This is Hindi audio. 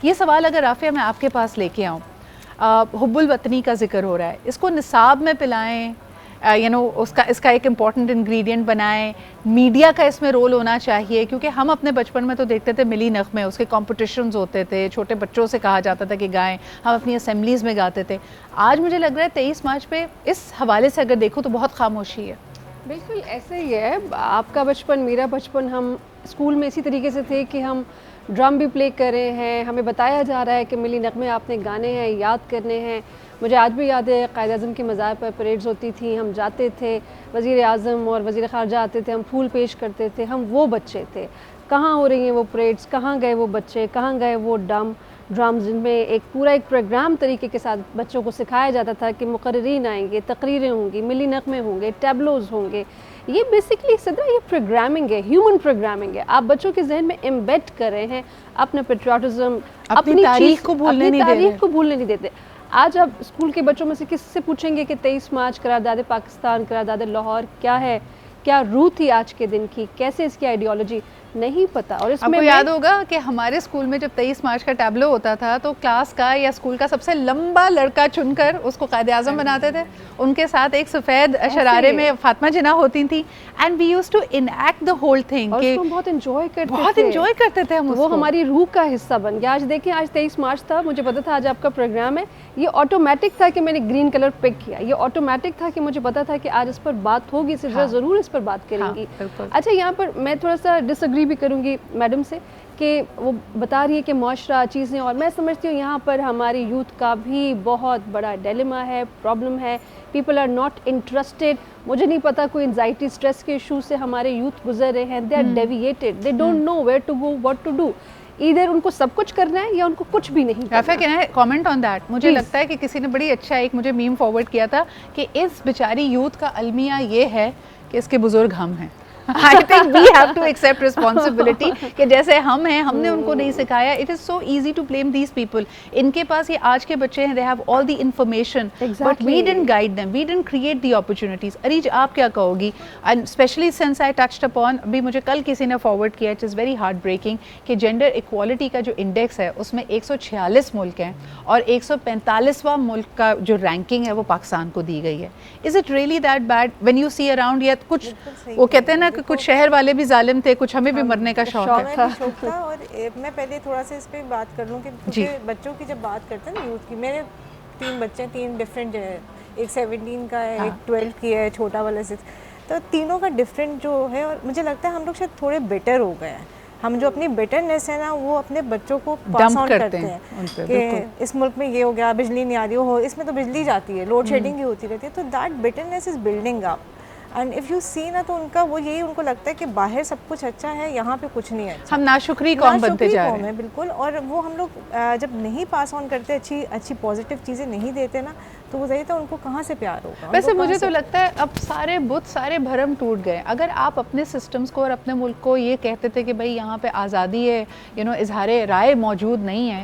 ये सवाल अगर राफ़िया मैं आपके पास लेके आऊँ, हुब्बुल वतनी का जिक्र हो रहा है, इसको निसाब में पिलाएं, उसका इसका एक इम्पॉर्टेंट इंग्रेडिएंट बनाएं, मीडिया का इसमें रोल होना चाहिए, क्योंकि हम अपने बचपन में तो देखते थे मिली नग़मे, उसके कॉम्पिटिशन्स होते थे, छोटे बच्चों से कहा जाता था कि गाएं, हम अपनी असेंबलीज़ में गाते थे। आज मुझे लग रहा है 23 मार्च पे इस हवाले से अगर देखूँ तो बहुत खामोशी है। बिल्कुल ऐसे ही है, आपका बचपन मेरा बचपन, हम स्कूल में इसी तरीके से थे कि हम ड्रम भी प्ले कर रहे हैं, हमें बताया जा रहा है कि मिली नग़मे आपने गाने हैं, याद करने हैं। मुझे आज भी याद है कायद-ए-आज़म की मज़ार पर परेड्स होती थी, हम जाते थे, वज़ीर-ए-आज़म और वज़ीर ख़ारजा आते थे, हम फूल पेश करते थे, हम वो बच्चे थे। कहाँ हो रही हैं वो परेड्स, कहाँ गए वो बच्चे, कहाँ गए वो ड्रम्स जिनमें एक पूरा एक प्रोग्राम तरीके के साथ बच्चों को सिखाया जाता था कि मुक़र्रिरीन आएंगे, तकरीरें होंगी, मिली नग़मे होंगे, टैबलोज़ होंगे। ये बेसिकली सिद्रा ये प्रोग्रामिंग है, ह्यूमन प्रोग्रामिंग है। आप बच्चों के जहन में एम्बेड कर रहे हैं अपना पेट्रियाटिज़म, अपनी तारीख को भूलने नहीं देते। आज आप स्कूल के बच्चों में से किससे पूछेंगे कि 23 मार्च करारदाद पाकिस्तान, करारदाद लाहौर क्या है, क्या रूह थी आज के दिन की, कैसे इसकी आइडियोलॉजी, नहीं पता। और इसमें आपको याद होगा कि हमारे स्कूल में जब 23 मार्च का टैबलो होता था तो क्लास का या स्कूल का सबसे लंबा लड़का चुनकर उसको कायद-ए-आज़म बनाते थे, उनके साथ एक सफ़ेद शरारे में फातिमा जिन्ना होती थी, and we used to enact the whole thing. हम बहुत एंजॉय करते थे, हम वो हमारी रूह का हिस्सा बन गया। आज देखिए, आज 23 मार्च था, मुझे पता था आज आपका प्रोग्राम है, ये ऑटोमेटिक था कि मैंने ग्रीन कलर पिक किया, ये ऑटोमेटिक था कि मुझे पता था कि आज इस पर बात होगी, सिर्फ ज़रूर इस पर बात करेंगी। अच्छा, यहाँ पर मैं थोड़ा सा डिसएग्री भी करूँगी मैडम से कि वो बता रही है कि मुआशरा चीज़ें, और मैं समझती हूँ यहाँ पर हमारी यूथ का भी बहुत बड़ा डिलेमा है, प्रॉब्लम है। People are not interested. मुझे नहीं पता कोई एंजाइटी स्ट्रेस के इशू से हमारे यूथ गुजर रहे हैं, they are deviated, they don't know where to go, what to do. इधर उनको सब कुछ करना है या उनको कुछ भी नहीं करना। Comment on that. मुझे लगता है कि किसी ने बड़ी अच्छा एक मुझे मीम फॉरवर्ड किया था कि इस बेचारी यूथ का अलमिया ये है कि इसके बुजुर्ग हम हैं। I think we have to accept responsibility कि जैसे हम हैं, हमने उनको नहीं सिखाया। It is so easy to blame these people. इनके पास ये आज के बच्चे हैं, they have all the information, but we didn't guide them, we didn't create the opportunities. Areej, आप क्या कहोगी? And especially since I touched upon, अभी मुझे कल किसी ने forward किया, it is very heartbreaking कि gender equality का जो index है उसमें 146 मुल्क हैं और 145वां मुल्क का जो ranking है वो पाकिस्तान को दी गई है। Is it really that bad when you see around? या कुछ वो कहते हैं ना कि कुछ शहर वाले भी जालिम थे, कुछ हमें भी मरने का शौक था। और मैं पहले थोड़ा सा इस पे बात कर लूँ कि बच्चों की जब बात करते हैं ना, यूथ की, मेरे 3 बच्चे, 3 डिफरेंट है, एक 17 का है, एक 12 की है, छोटा वाला 6, तो तीनों का डिफरेंट जो है। और मुझे लगता है हम लोग शायद थोड़े बेटर हो गए हैं। हम जो अपनी बेटरनेस है ना वो अपने बच्चों को पास ऑन करते हैं कि इस मुल्क में ये हो गया, बिजली नहीं आ रही हो, इसमें तो बिजली जाती है, लोड शेडिंग ही होती रहती है, तो that betterness is building up. And if you see ना, तो उनका वो यही उनको लगता है कि बाहर सब कुछ अच्छा है, यहाँ पे कुछ नहीं है अच्छा। हम नाशुक्री कौम बनते जा रहे हैं। बिल्कुल। और वो हम लोग जब नहीं पास ऑन करते, अच्छी पॉजिटिव चीज़ें नहीं देते ना, तो वो सही था, उनको कहाँ से प्यार होगा। वैसे मुझे तो लगता है अब सारे बुत, सारे भरम टूट गए। अगर आप अपने सिस्टम्स को और अपने मुल्क को ये कहते थे कि भाई यहाँ पे आज़ादी है, इजहार राय मौजूद नहीं है,